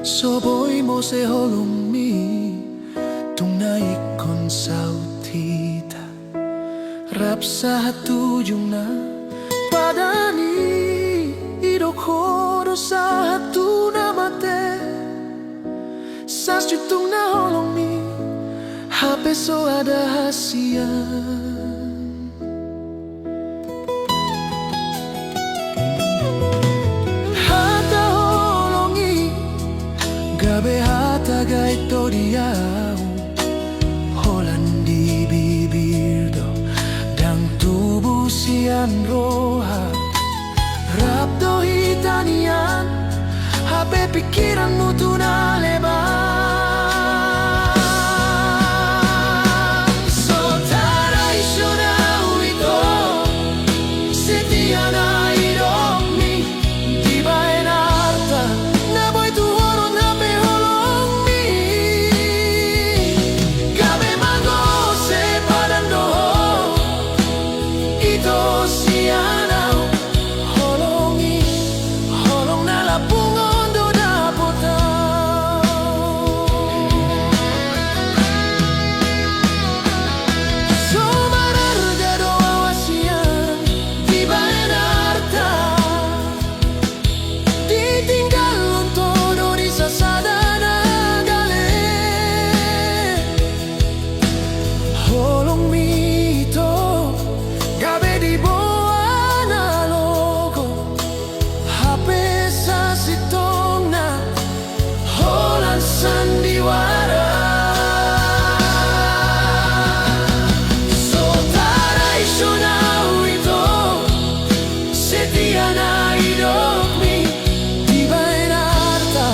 Soboy mo se holumi tunay kon sautita rap sa hatuyong na padani idokoro sa hatu na mate sa syutong na holumi hape so ada hasian gabe hataga ito diyaw Holandi bibirdo dang tubuh sian roha Rapdo hitanian Hape pikiranmu tu na lebar So tradisional ito Setia na iromi Di ba enarta Na boy tu horon hape holong mi Gabe mango se padando Ito sianaw Holongi Holong na lapungon do dapotaw So mararga do awasian Di ba enarta Ditinggal todo di sasada na gale Holong mito Gabe di boa na logo Hape sa sitong na Holan sandiwara So tradisional ito Setia na hidup mi Di ba enarta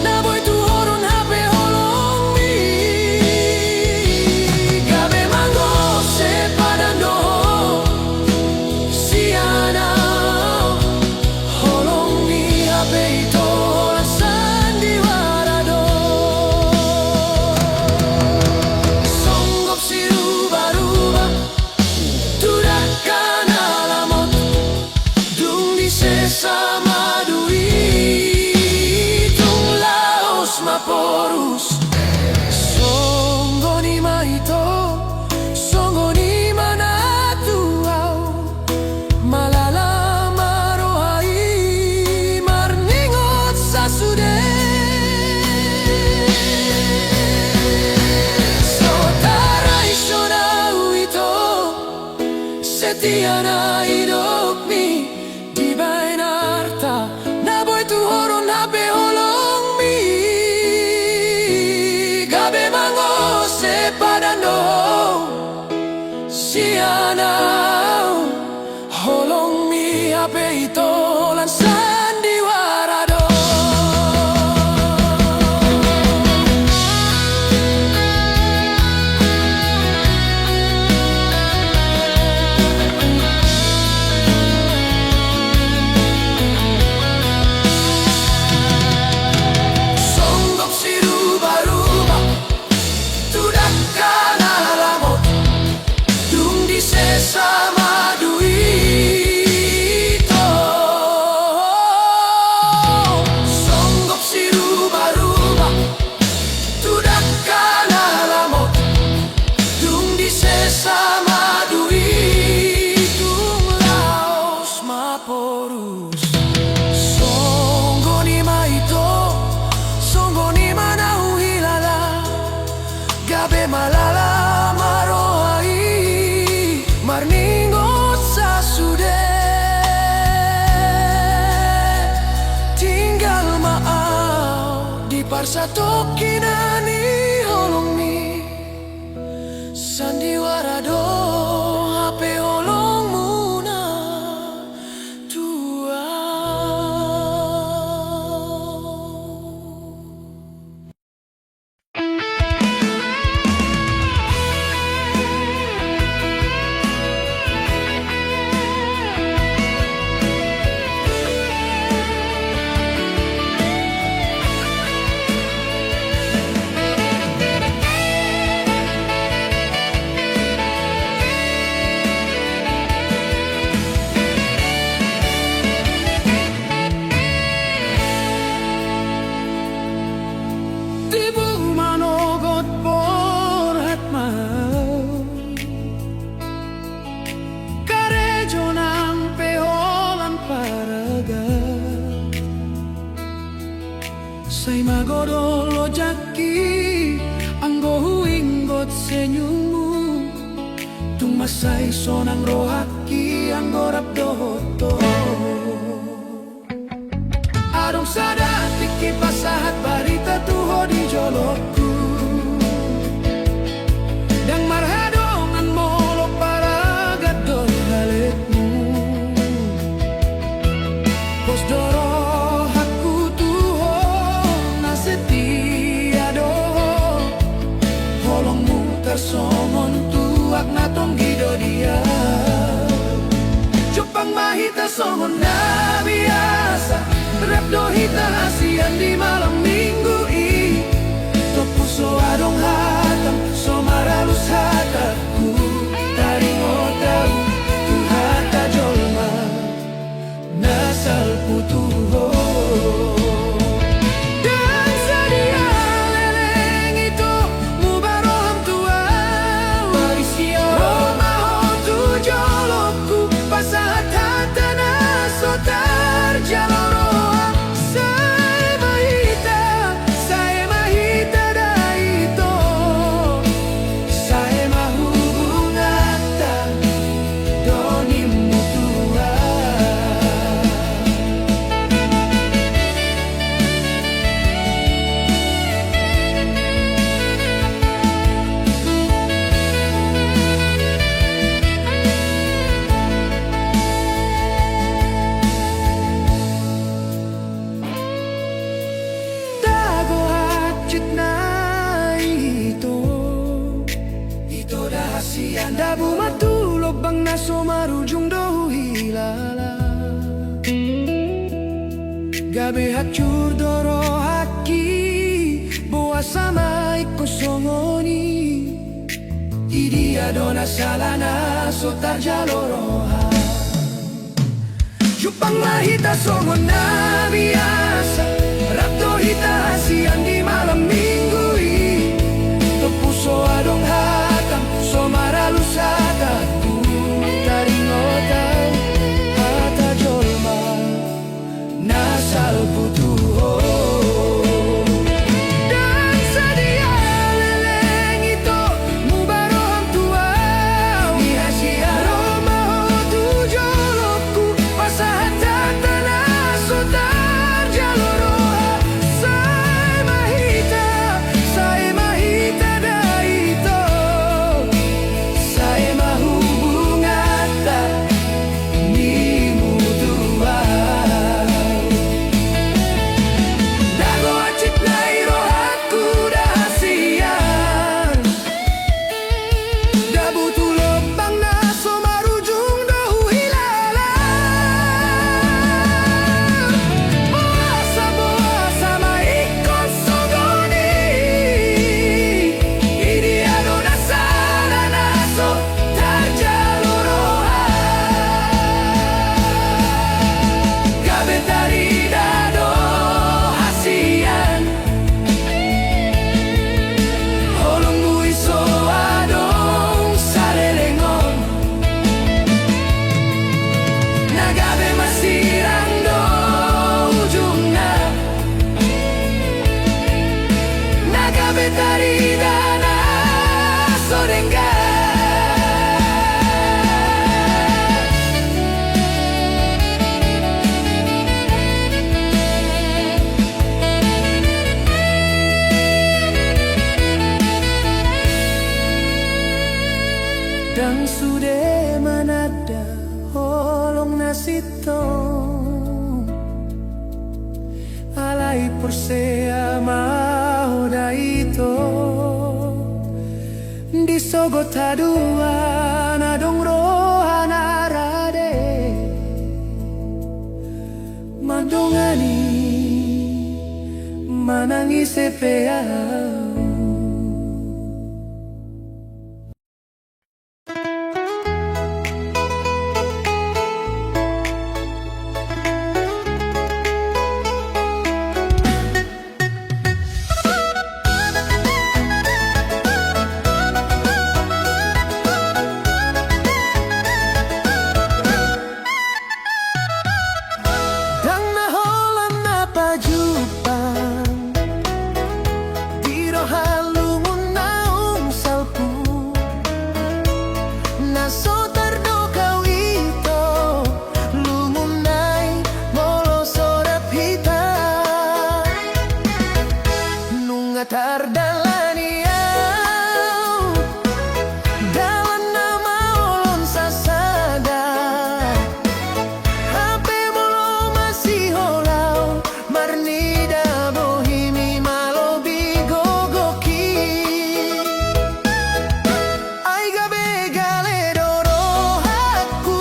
Na boy tu horon hape holong mi Gabe mango se padando Sianaw Holong mi hape ito Holan sandiwara do Songgop si ruba-ruba Turakan alamot Dung di sesama duit Tung laos maporus Songgo ni mahito Songgo ni manatuaw Malala marohai Marningot sa sude So tradisional ito Setia na hidup mi Di ba enarta Na boy tu horon hape holong mi Gabe mango se padando Sianaw Holong mi hape ito Holan sandiwara do Songgop si ruba-ruba Turakan alamot Dung di sesama duit Songgop si ruba-ruba Turakan alamot Dung di sesama duit Tung laos maporus Songgo ni mahito Songgo ni manau hilala Gabe malala marohai Marningot sa sude Tinggal maaw Di parsa tokinani holong mi Sandiwara do hape holong muna Say magodolo jaki anggo huinggot senyummu tumasay sonang rohaki anggo rapdohoto arong sada tiki pasahat barita tuho di jolokku dang marhadongan molo para gadol haletmu pos doro songon tuak natong gido dia Jepang mahita songon na biasa Rap dohita hasian di malam minggu i To puso adong hatam so maralus hataku Taring otau tu hata jolma Nasal putuho Dabu matulog bang naso marujung do hilala Gabi hacur doro haki Boa sama iko songoni Idi adona salana so tarjaloroha Jupang mahita songon na biasa Rapto hita hasian di malam minggu i Tepuso adong hatam so maralus hataku Taring otau hata jolma Nasal putuho Dan sadia leleng ito mubaroham tuaw Ihasi aroma ho tu jolokku Pasahat tanah so tarjaloroha Say mahita daito Say mahubungata ni mutuwa Dago acit na irohaku dahasian Dabu tulog bang naso marujung dahu hilala Boasa maikon sogoni Idi adona sana naso tarjaloroha Gabe taridado hasian Holong buiso adong sarelengon Nagabe masirang do ujungna Nagabe taridana sorenga Dan sude manada holong nasito Alay porsea mahoda ito Disogot haduan adong rohana rade Madongani manangis sepeau Dan naholan na pajupan tardalani dalam nama ulun sasada hape molo masih holau marnida bohimi malobi gogoki ai gabe gale doro aku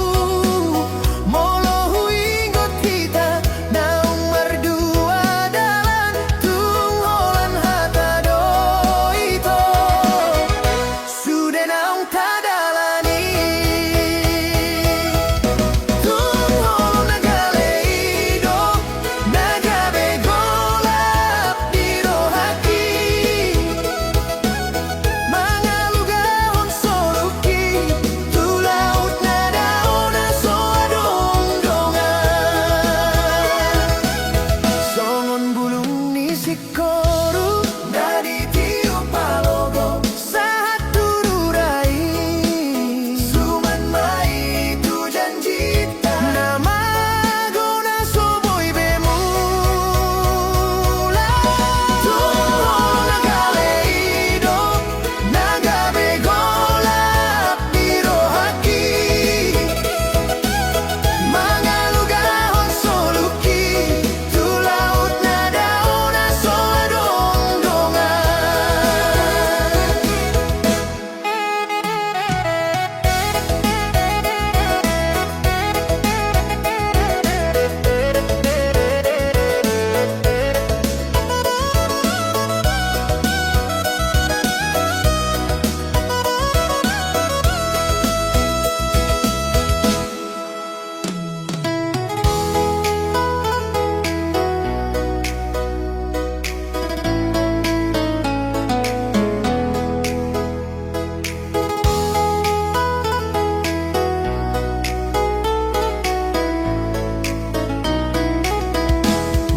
molo huingot kita naung merdua dalan tung holan hata do ito sudah naung tadalani tung holon nagale ido nagabe golap di rohaki mangalugahon soluki tu laut nadaona so adong-dongan songon bulung ni sikoru nadi tiu palogo saat tururai suman mai tu janjita nama gona soboy bemula tung nagale ido nagabe golap di rohaki mangalugahon soluki tu laut nadaona so adong-dongan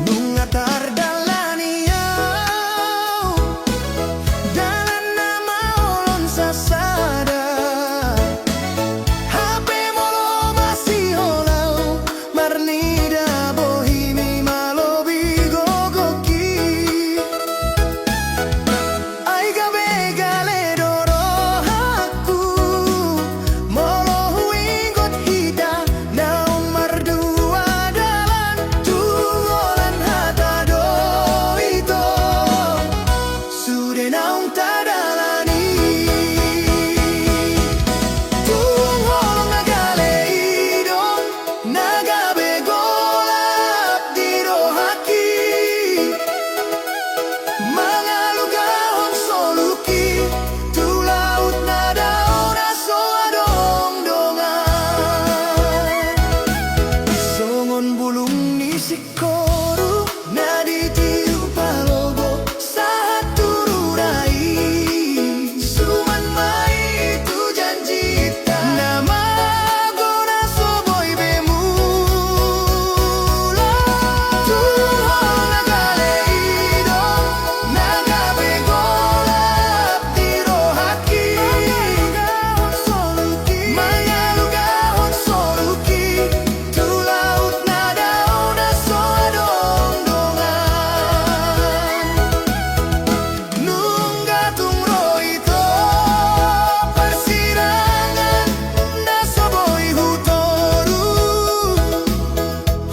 Bunga tardalani dalam nama ulun sasada hape molo masih holau marnida bohimi malobi gogoki ai gabe gale doro aku molo huingot hita naung merdua dalan tunggolan hata do ito sudah naung tadalani tung holong nagale ido nagabe golap di rohaki mangalugahon soluki tu laut nadaona so adong-dongan songon bulung ni sikoru nadi tiu palogo saat tururai suman mai tu janjita nama gona soboy bemula tung holong nagale ido nagabe golap di rohaki mangalugahon soluki tu laut nadaona so adong-dongan nunggatung roito persirangan na soboy hutoru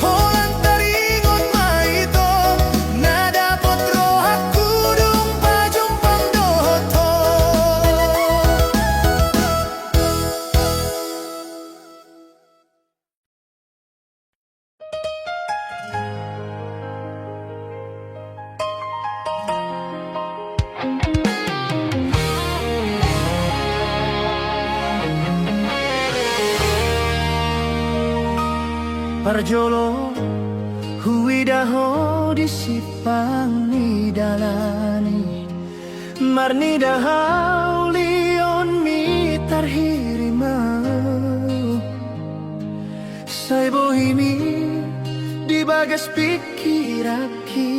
holan taringon maito nadapot rohaku dung pajumpang doto Parjolo huidaho disipang ni dalani marnida haulion mi tarhirimau sai bohimi di bagas pikiraki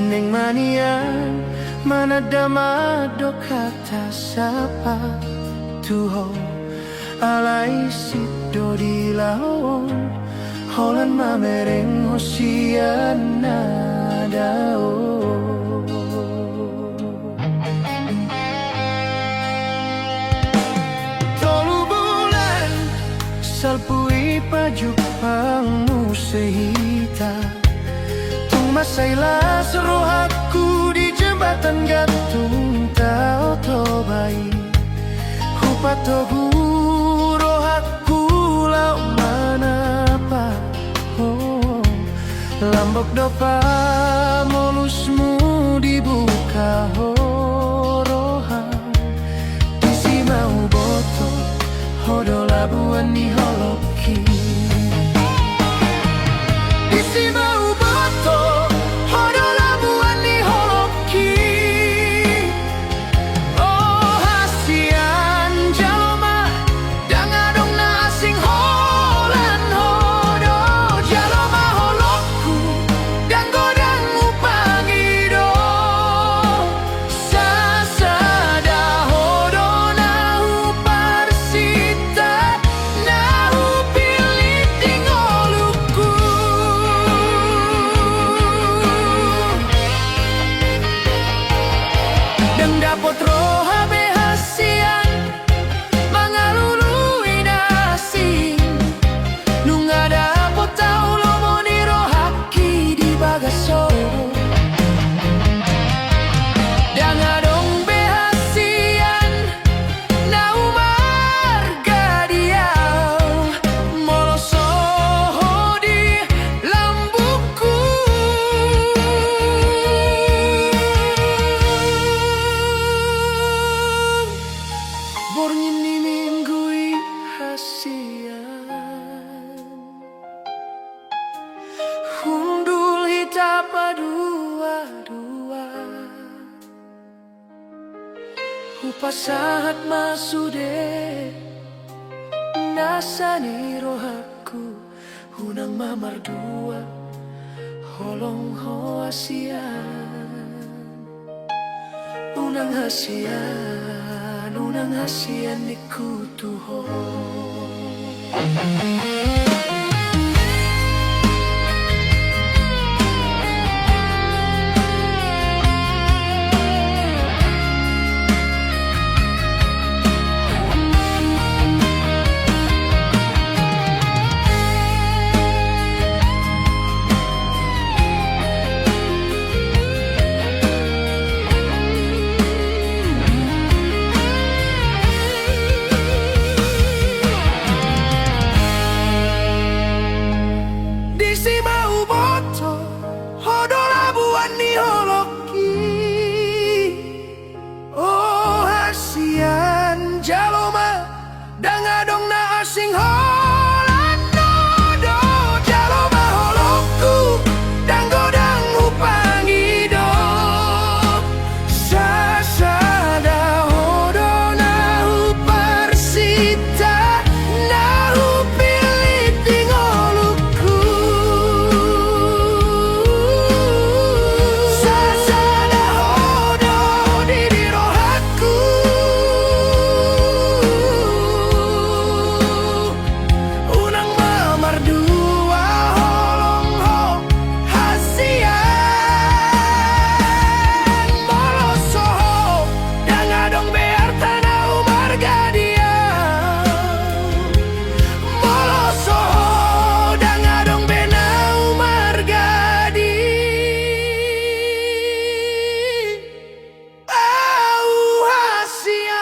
neng manian manadamado kata sapa tuho alai sido di laon holan mamereng hosian nadao sehita tung masailah serohaku di jembatan gantung tao tobai hupatogu rohaku lau manapa lambok dopa molusmu dibuka horohang isi mau boto hodo labuan ni holoki isi mau boto hodo labuan ni holoki oh hasian jaloma dangadong na asing holan hodo jaloma holokku dan godang upangido sasada hodo nahu parsita nahu pilih tingoluku dan dapot roha behasian mangalului nasi nunga dapot tau lomoni rohaki di bagaso dangadong behasian nau marga diau molosoho di lambuku borngin ni minggui hasian hundul hitapa dua-dua upasahat masude nasani rohaku hunang mamar dua holong ho hasian unang hasian ikutuho disi mau boto hodo labuan ni holoki oh hasian jaloma dangadong na asing holan nodo jaloma holokku dan godang upangido sasada hodo nahu parsita nahu pilih tingoluku sasada hodo di rohaku unang mamar dua holong ho hasian molosoho dangadong bearta nau marga diau molosoho dangadong benau marga di au hasian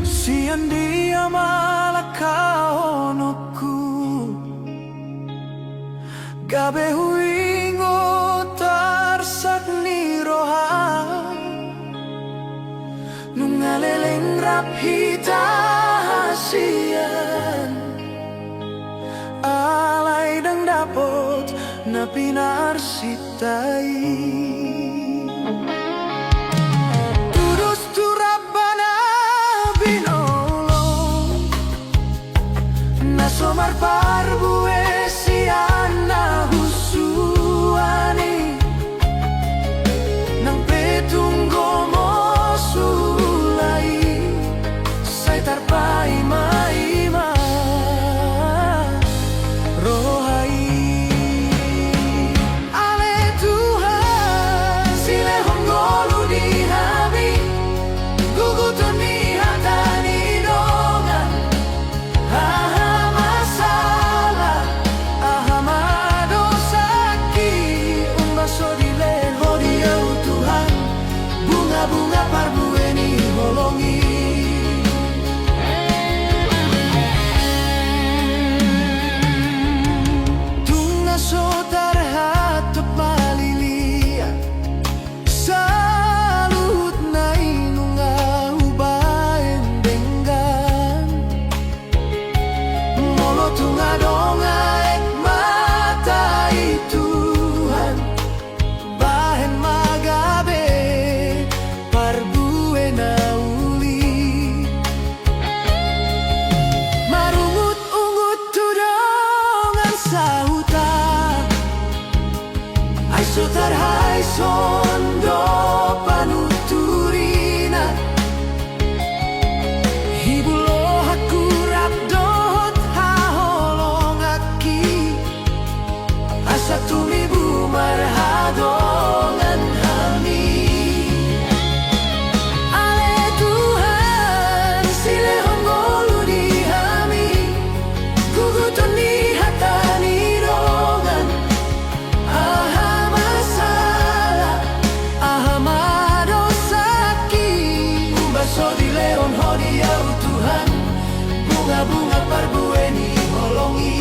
sian dia malakahonoku gabe huingo tarsak ni roha nungaleleng raphita hasian alai dang dapot na pinarsitai Umbaso di leon hodiau Tuhan, bunga-bunga parbueni holongi.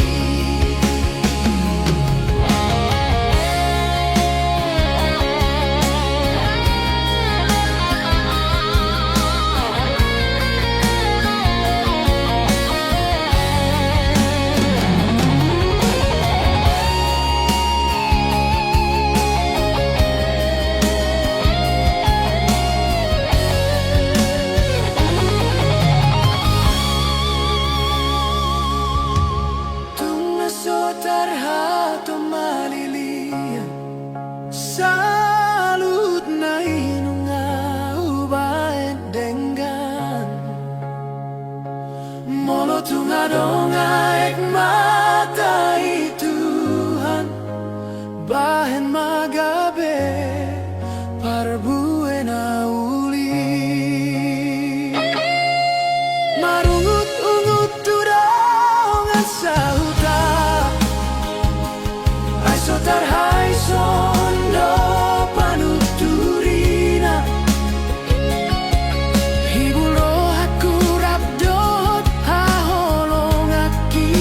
Tarhato maliliyan salut na inunga ubaen dengan molo tungadonga ek mata Tuhan bahen magabe parbuena uli marungut-ungut tudongan sauta tarhai sondo panuturina hibulo aku rabdot haholongaki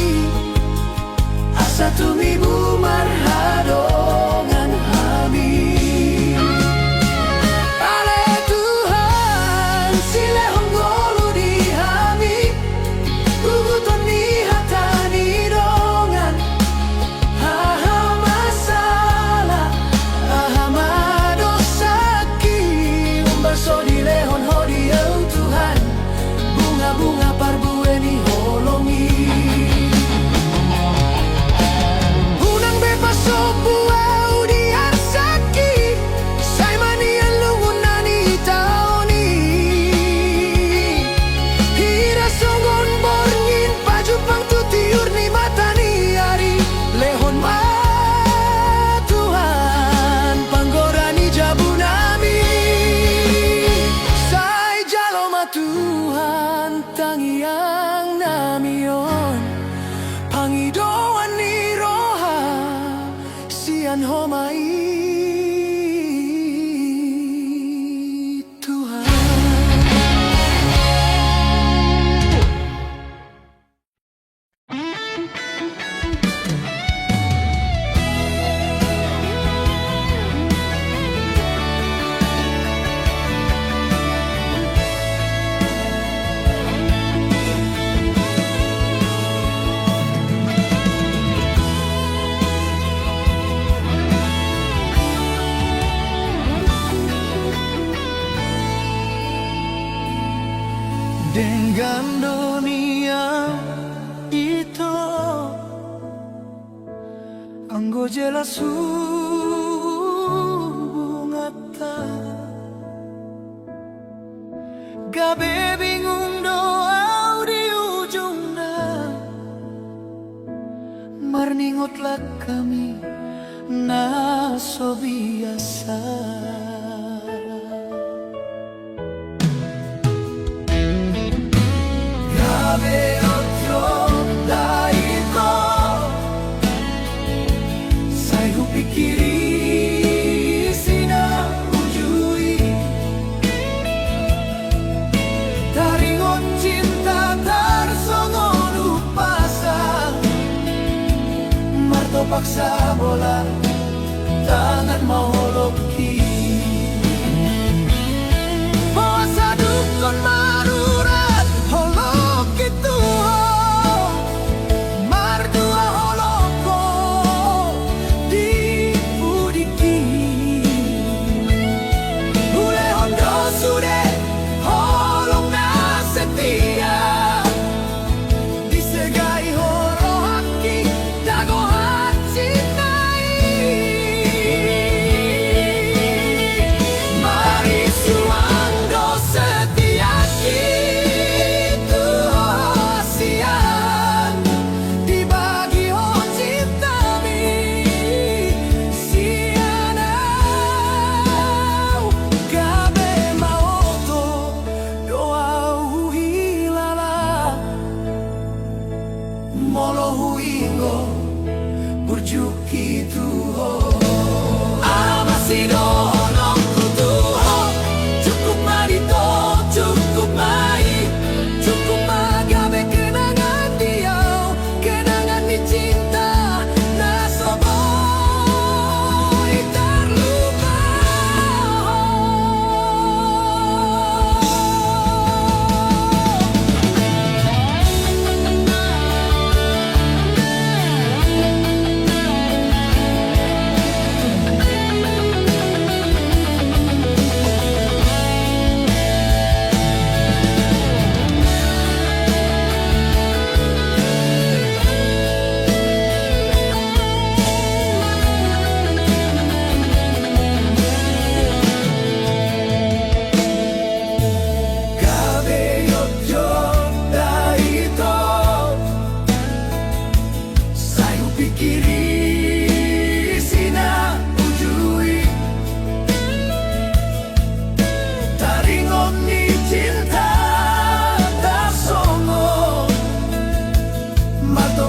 asa tumibu marhadongan hami ale Tuhan sile honggolu di hami guguton ni hatani dongan so di lehon hodiau Tuhan, bunga-bunga parbueni holongi. Unang bebas so buau di arsaki, say manian lungunani taoni. Hira songon borngin pajupang tutiur ni matani ari lehon ma Tuhan panggorani jabunami. Tuhan tangiang namion pangidoan ni roha sian homai Tuhan. Dengan dunia itu anggo jelas hubungata gabe bingung doa di ujungnya marningotlah kami naso biasa. Gabe otro daiko say hupikiri sina ujui taringon cinta tarsongon upasa marto paksa bola tangan maholoki puasa dukun marurat holok itu mardua holoko di budiki bule hondo sude holong na setia disegai horo haki dago hacinai cukup mai, cukup magabe kenangan dia, kenangan di cinta na soboy terlupa.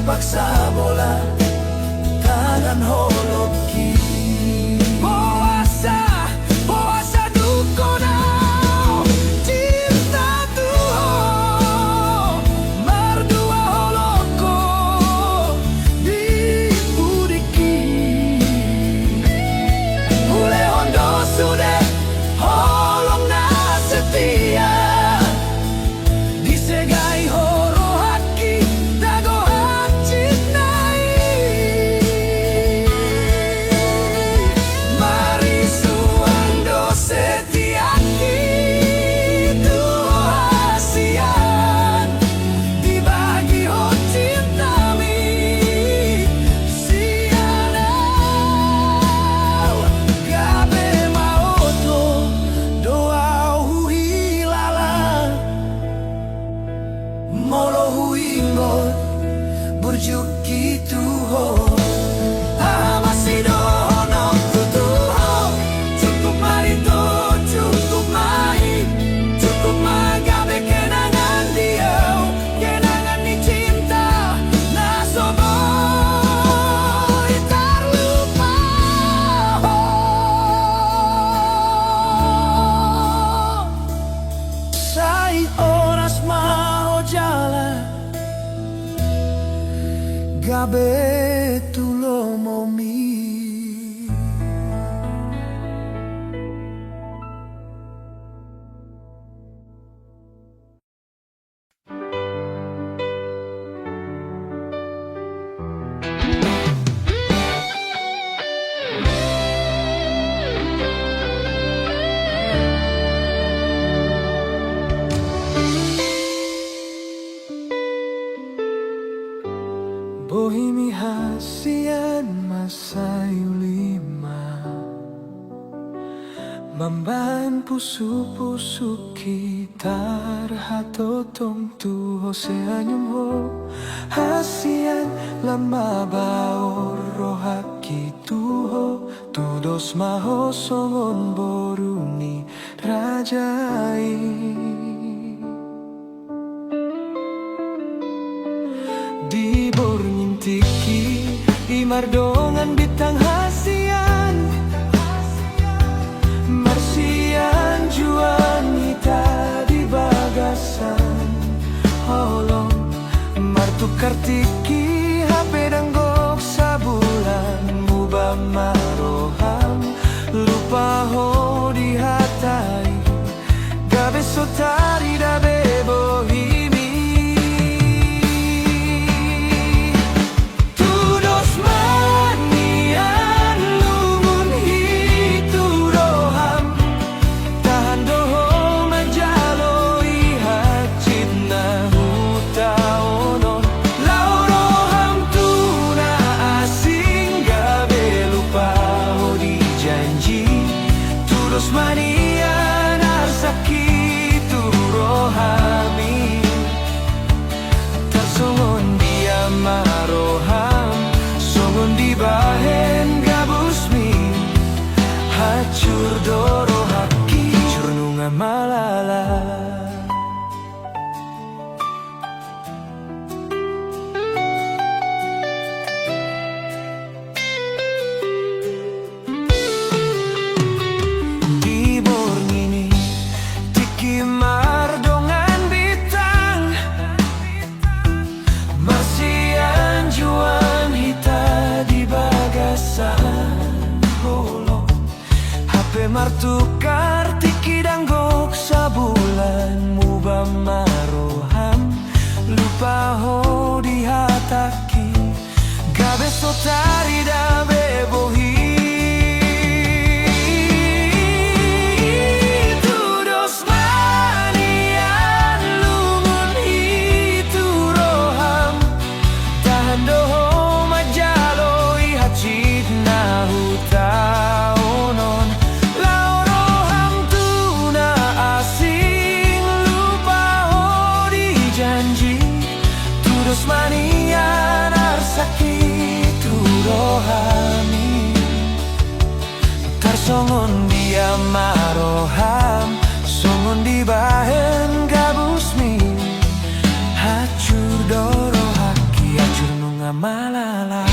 Paksa bola tangan holoki Boasa, boasa duko na cinta tuho Mardua holoko di budiki Ule hondo sude holong na setia Disegai horo haki dago Burjuki tuho Masih dono tutuho Cukup marito, cukup mai Cukup magabe kenangan dia Kenangan di cinta na soboy terlupa Sai oras mau jalan Gabe tulo momi Bohimi hasian masayu lima Mamban pusu-pusu kita Rahatotong tuho seanyum ho Hasian lama baor rohaki tuho Tudos maho songon boruni rajai Di borngin tiki Imardongan bitang hasian Marsian juan hita di bagasan Holong martukar tiki HP danggok sabulan Mubah maroham Lupa ho di hatai Gabe sotari dabe bohimi Tudos mani maroham lupa ho di hataki gabe sotari da bebohi tudos manian lumun hitu roham tahan doho majaloi hacit na hutaonon lao roham tuna asing lupa ho di janji tudos manian arsaki rohani tarsongon dia maroham songon di bahen gabusmi hacur doro haki hacur nunga malala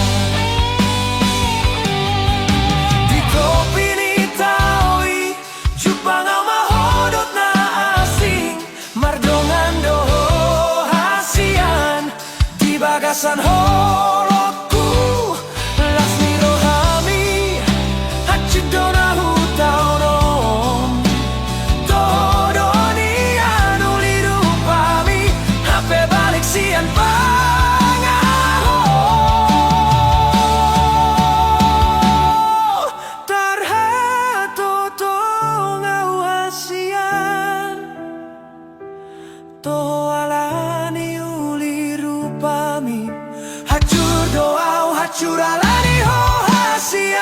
di kopi ni taoi jupang au mahodot na asing mardongan doho hasian di bagasan holok curalani ho hasian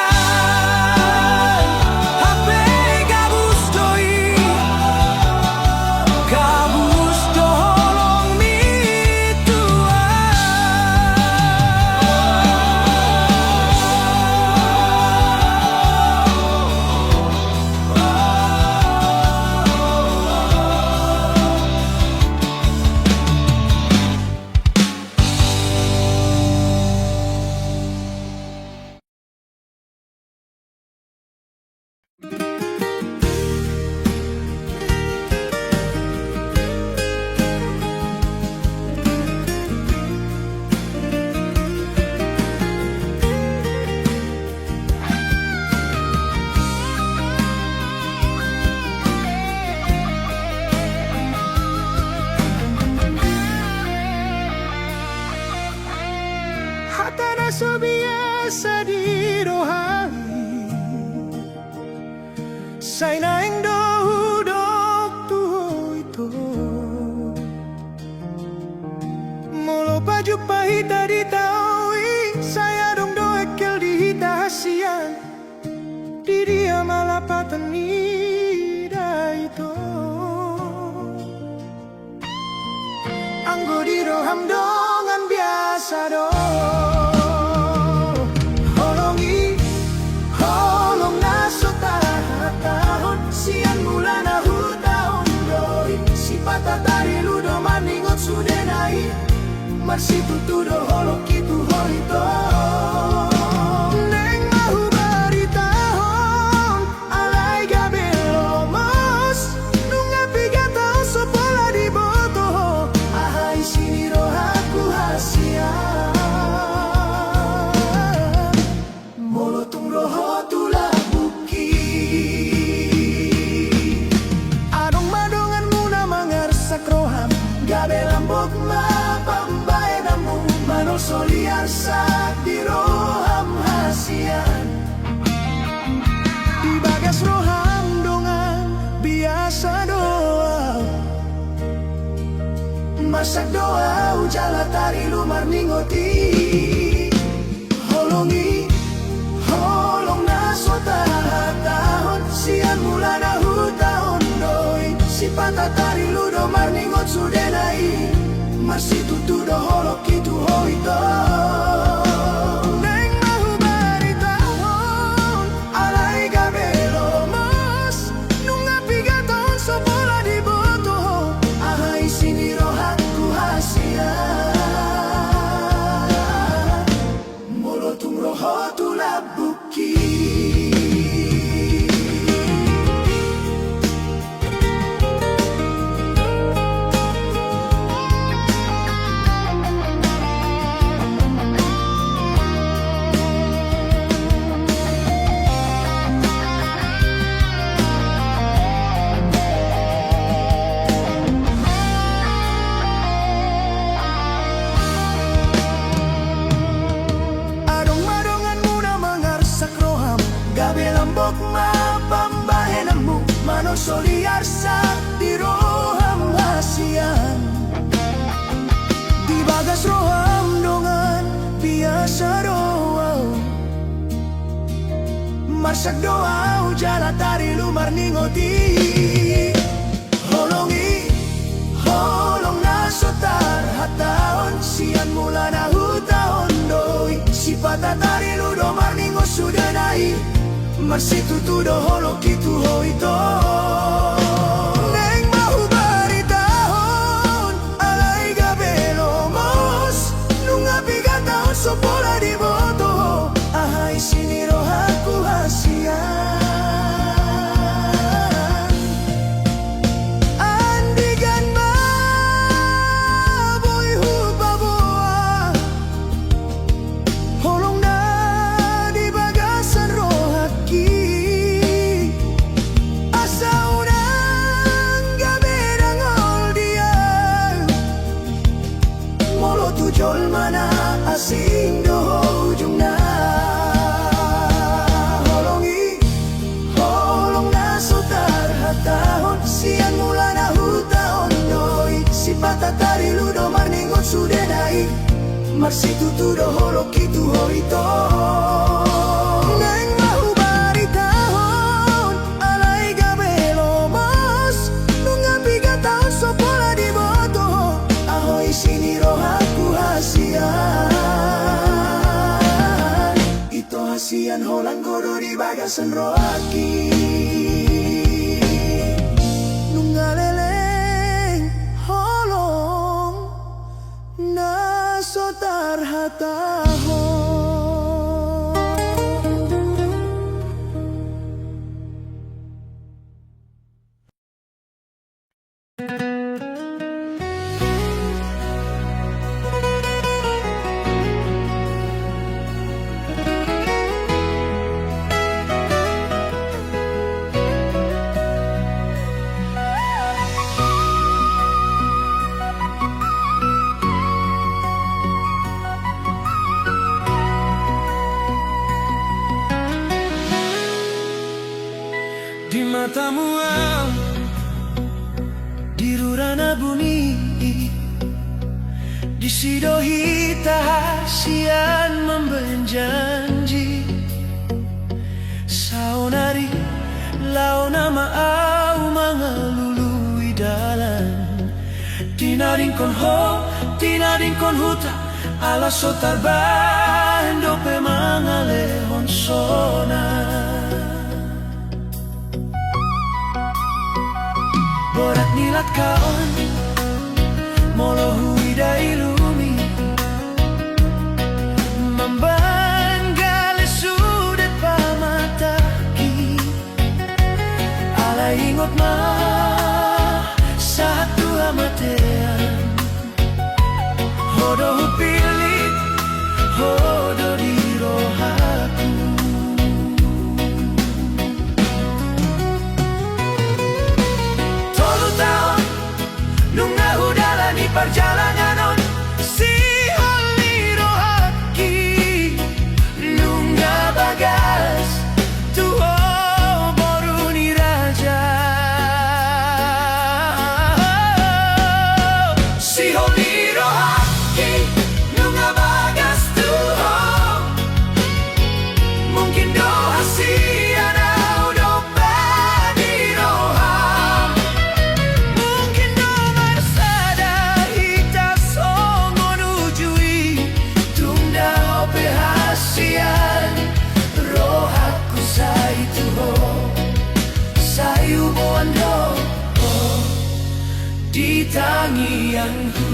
hape gabus doi gabus dolong mi so biasa di rohani say naing dohudok tuho ito molo paju pahita di taui saya dong doekel di hita hasian di dia malapatan ida itu anggo di roham dongan biasa dong tatari ludo maningot sudenai marsi tutudo holok itu horito neng mahu baritahon alai gabelomos nunga piga tahun sepola di boto ahai sini rohaku hasian molotung roho tulah buki roham gabe lambok ma pambae namu mano soliar sak di roham hasian di bagas roham dongan biasa doa masak doa ujala tari lumar ningoti holongi holong nasota tahun sian mulana hutahon doi si patatari ludo marningot sudenai masih tutudo holok itu hoito neng mahu baritahon alai gabelo mas nunga piga tahun sepola di boto ahai sini rohaku hasian molotung roho tulah buki soliar sa diroham hasian di bagas roham dongan biasa roaw marsak doaw jala tari lumar ningoti holongi holong na sotar hataon sian mula na hutaon doi si patatari ludo marningo sudanai marsitutudo holo kitu hoito neng mahubari tahon alay gabelo mos nunga bigat tahon sopola di boto ahay siniro haku hasian andigan baboy hubaboa holong na di bagasan rohaki asaw nang gamerang oldian molo tujol mana asing doho ujung na holongi holong na sotar hatahon sian mula na hutaon doi si patatari ludo marningot sudenai marsitutudo holo kitu hoito neng mahubari tahon alay gabelo mas nunga bigat tahon sopola di boto ahoy siniro haku hasian ito hasian holang godo di bagasan roaki nunga leleng holong na sotar hatahon di matamu di rurana buni di sidohi tahasian membenjanji saunari launa maau mangalului dalan tinaringkon ho tinaringkon huta ala sotar bando pe mangalehon sona borat nilat kaon molo huida ilumi membanggale sudet pamataki ala ingot ma satu amatean hodo hupilit hodo di rohaku nunga udalani perjalanan si holi rohaki nunga bagas tuho boruni raja si holi rohaki nunga bagas tuho mungkin do hasian di tangianku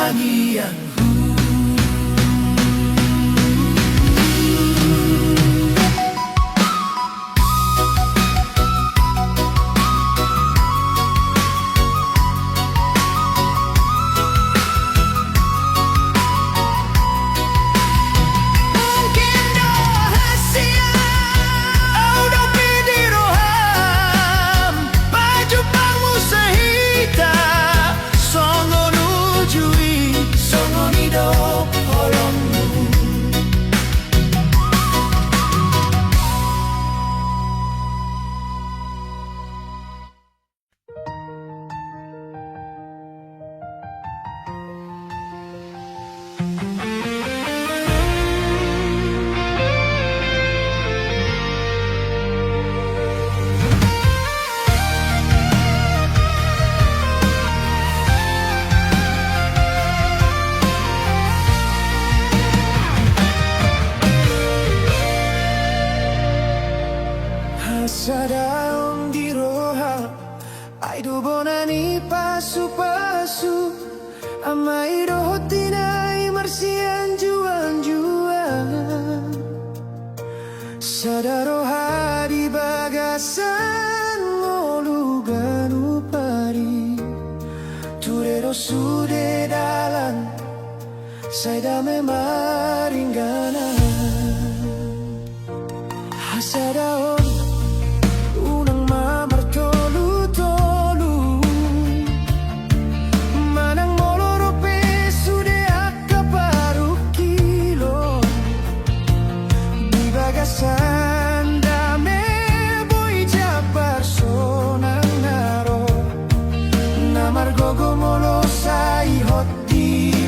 wangian sa daong diroha ay dubonani pasu-pasu amai dohotinai marsian juan-juan sadaroha di bagasan ngolugan upari turero sude dalan saya memaringgana hasadaon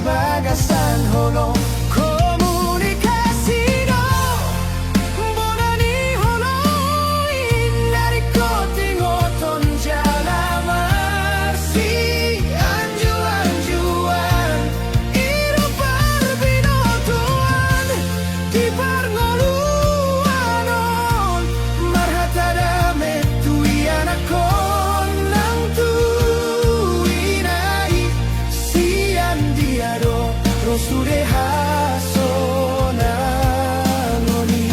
bagasan holo komunikasi do bonani holo dari kotingoton jalamar si anjuan iro parbinotuan di parngoluanon marhata dame tui anakon nang tuinai sian diado Rosure hasonangoni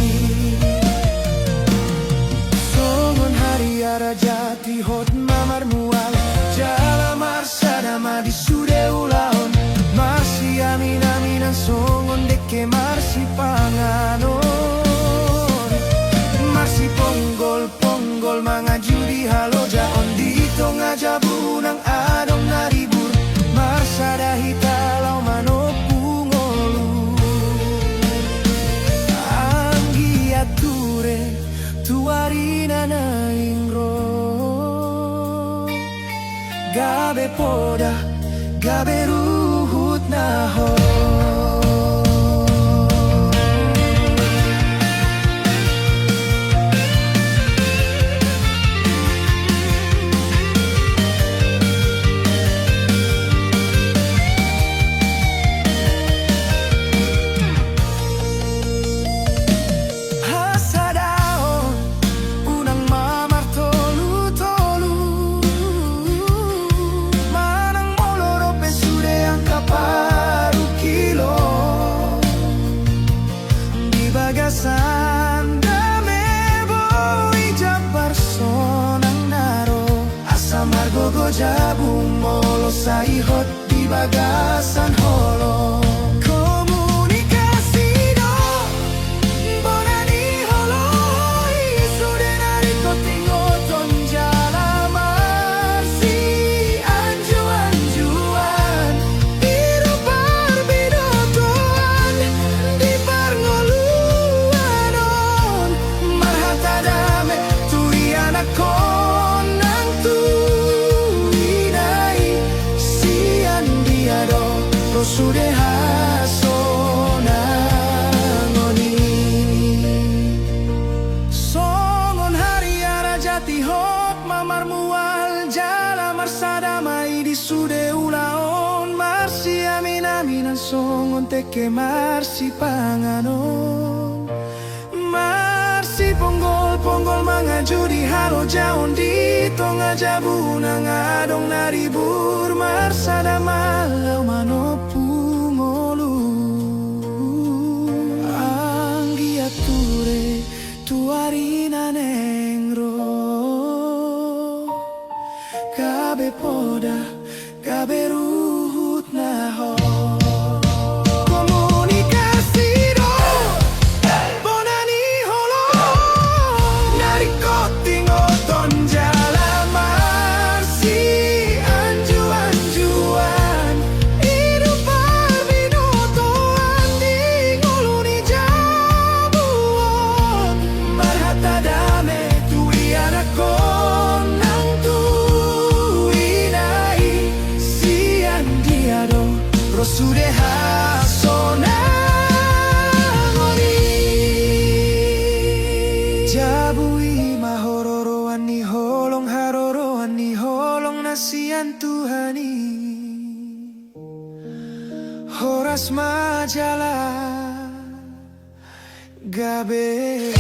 Songon hari arajati hot mamar mual Jalamar sadama di sude ulaon Marsi amin-aminan songon deke marsi panganon Marsi ponggol-ponggol mangajudi halo jaon dito ngajabunang adong naribur Marsada hitalau manopungolu Anggiature tuarina naingro Gabe poda, gabe ruhut naho Jabung molo saihot di bagasan holo komunikasi do bonani holo isude nari kotingoton jalamar si anjuan iru parbinotuan di parngoluanon marhata dame tui anakon nang tu Sude hasonangoni Songon hari arajati hot mamar mual Jalamar sadamai di sude ulaon Marsi amin-aminan songon teke marsi panganon Marsi ponggol-ponggol mangajudi halo jaon di tonga jabunang adong naribur Marsada malau manopu sudah hasona ngoni jabui mahororoan ni holong haroroan ni holong nasian Tuhani horas majalah gabe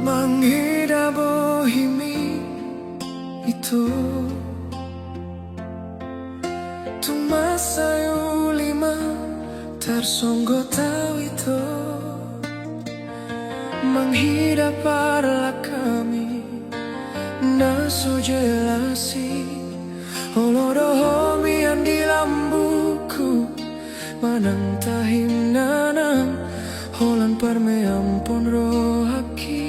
Manghida bohimi itu Tumasayo lima tersonggo tau itu Manghida para kami naso jelasi Olorohomi yang di lambuku Manang tahim nanang Holan parme ampun rohaki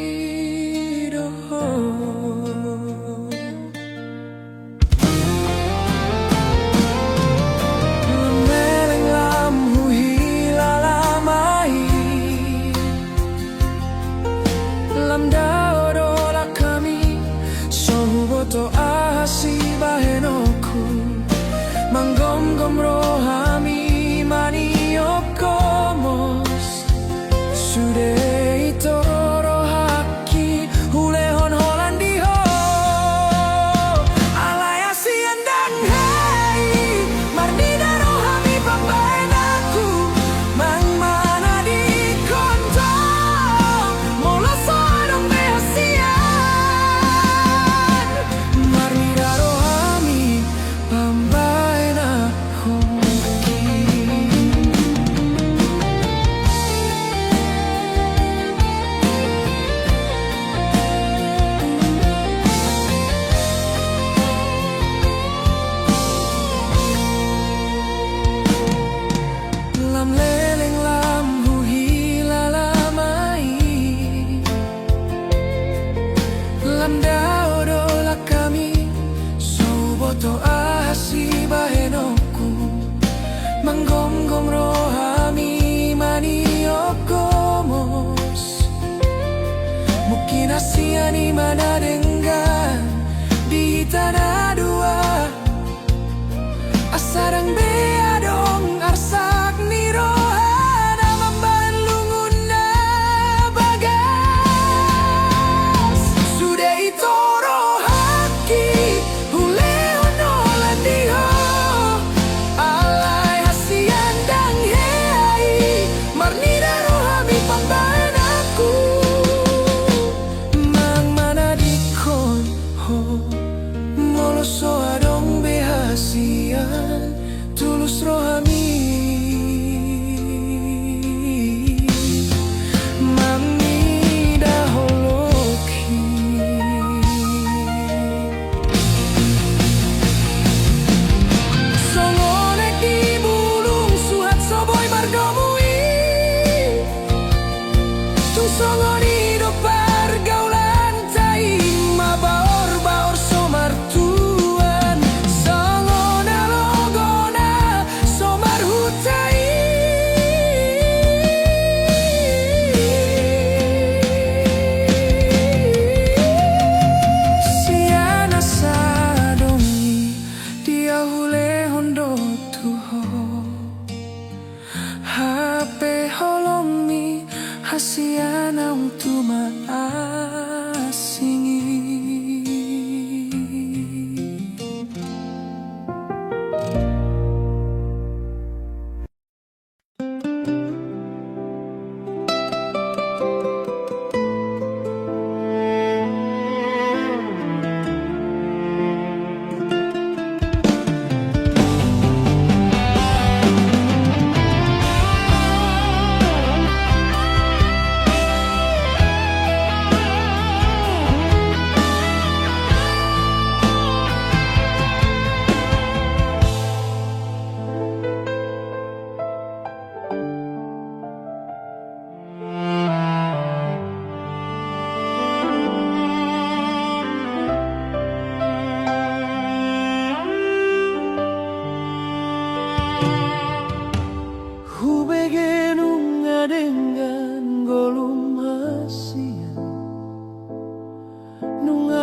to asi bahenoku manggom-gom rohami maniokkomos sude ito rohaki hulehon holandiho alayasi andang hei marnida rohami pambaenaku mang mana di konto moloso adong behasia to asi bahenoku manggom-gom rohami maniokkomos mungkin asiani mana dengan di tanah dua asarang beadong arsak ni rohana membalunguna bagas sudah itu rohaki so adong behasian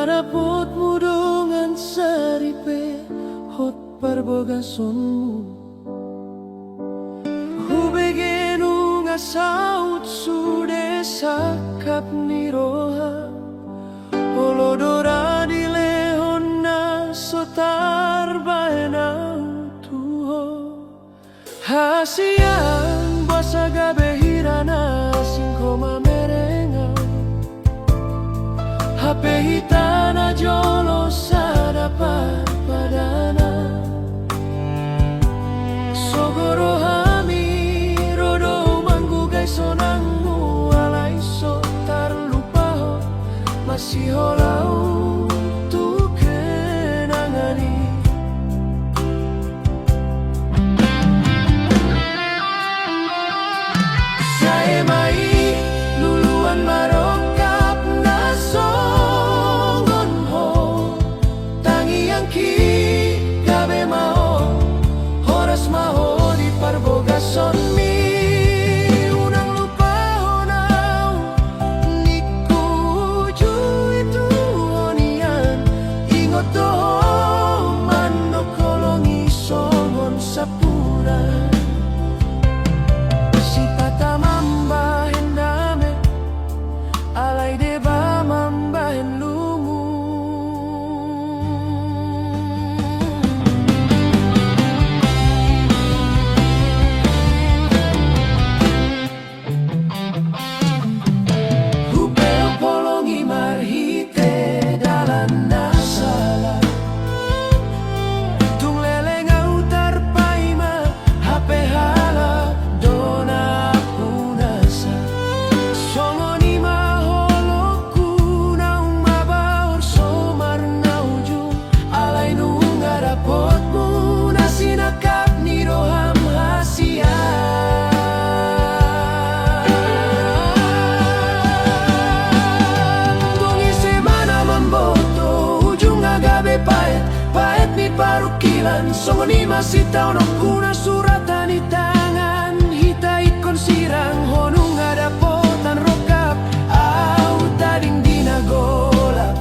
ngarapot mudungan saripe hot parbogasonmu. Hubegenu nga saut sude sakap ni roha olodora di leona sotar baena tuho hasian basa gabe hirana singkoma merenga hape hitana jolo sadapat padana sogoro hami rodo manggugay sonangmu alay sotar lupaho masih holau tu kenangani. Saya mai luluan marokap na songon ho tangi yang ki gabe mao horas maho di parbogason mi unang lupa honau niku ju itu honian ingot doho manok kolongi songon sapuran si tata mambahin dame alay deba mambahin lumu. Hupeo polongi marhite dalam nasala tung leleng autar paima hape hala dona punasa songoni maholoku naung mabahor somar naujung alay nungarapotmu nasinakap ni roham hasia bungi semana mamboto ujung agabe paet ni parukilan songoni masih tahu kuna suratan di tangan hita ikon sirang honung ada potan rokap au tading dinagolap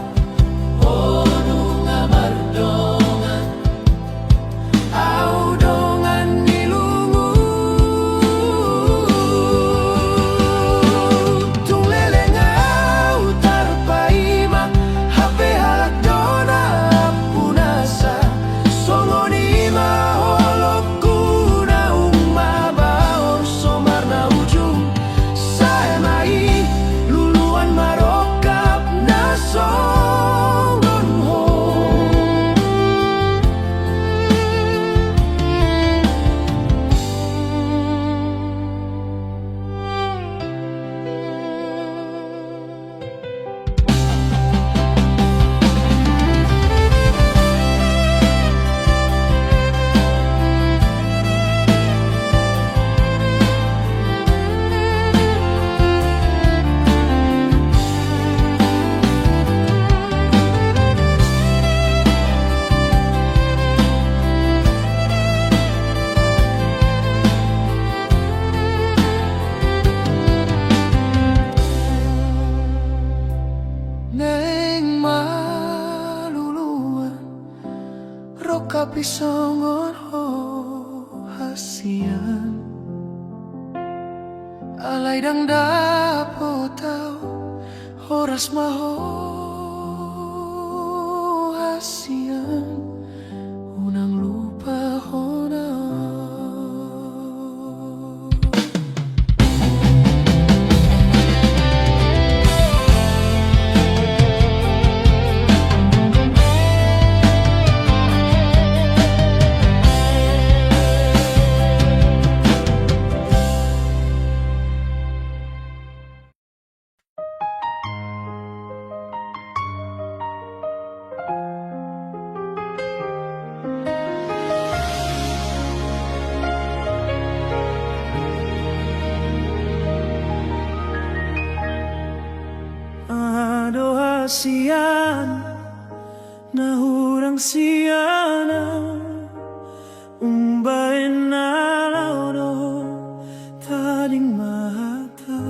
honung amardongan au dongan nilungu tung leleng au tarpaima hape halak dona punasa songoni maholoku naung mabaor somar na ujung saya mai luluan marokap na songon ho. Neng maluluan rokapi songon ho hasian alay dang dapo tau horas maho hasian unang lupa honau. Sian nahurang siana umbain na laudo tading mata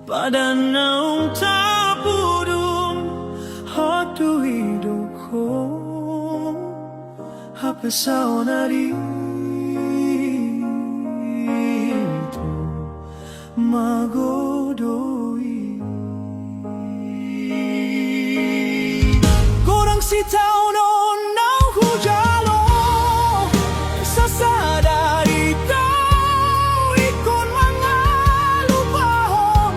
pada naung tapudum saona dito magodoy. Kurang si taon ng hujalo sa sadari tao ikon mga lupahon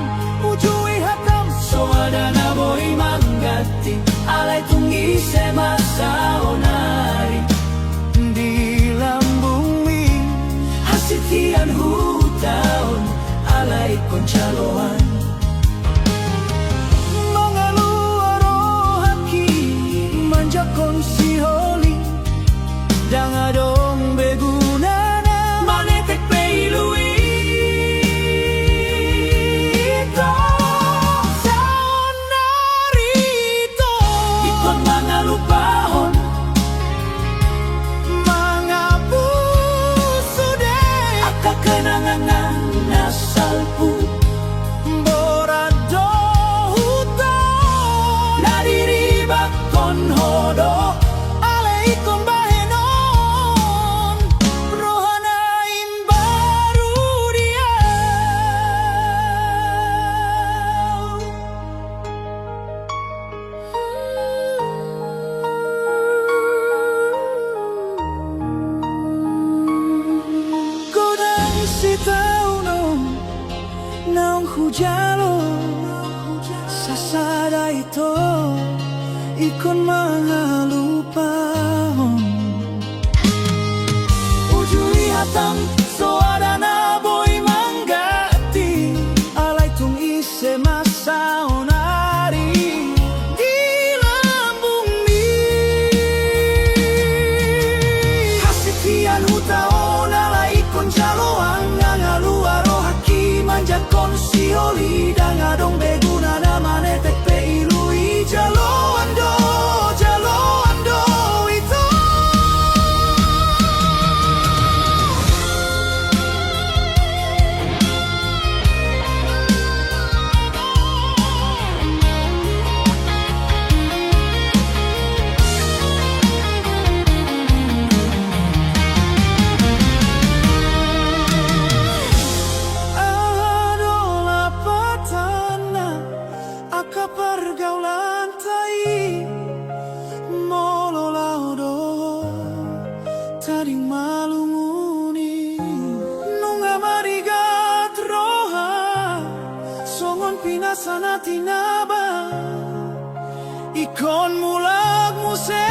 ujui hatam so ada na boy manggati alay tungi se masaonari di lambungi hasitian hutaon alay konchaloan mga luaro haki manjakon si holi dangadong begunana manetek peiluito saonarito ikon mga lupahon mga puso de akakenangan nasalpu borado huto nadiribak kon hodo alaikon bahenon rohanain baru dia kodang si taon ng hujalo sa sada ito ikon mga lupahon ujui hatang so ada na boy manggati alay tung ise masaonari di lambung ni hasitian hutaon alay ikon jaloang ngaluaro haki manjakon si oli dangadong beguna na manetek peilui jaloando ito adola patana aka pergaulan tai mololaudo taring malunguni nunga marigat roha songon pinasana tinaba ikon mulag muse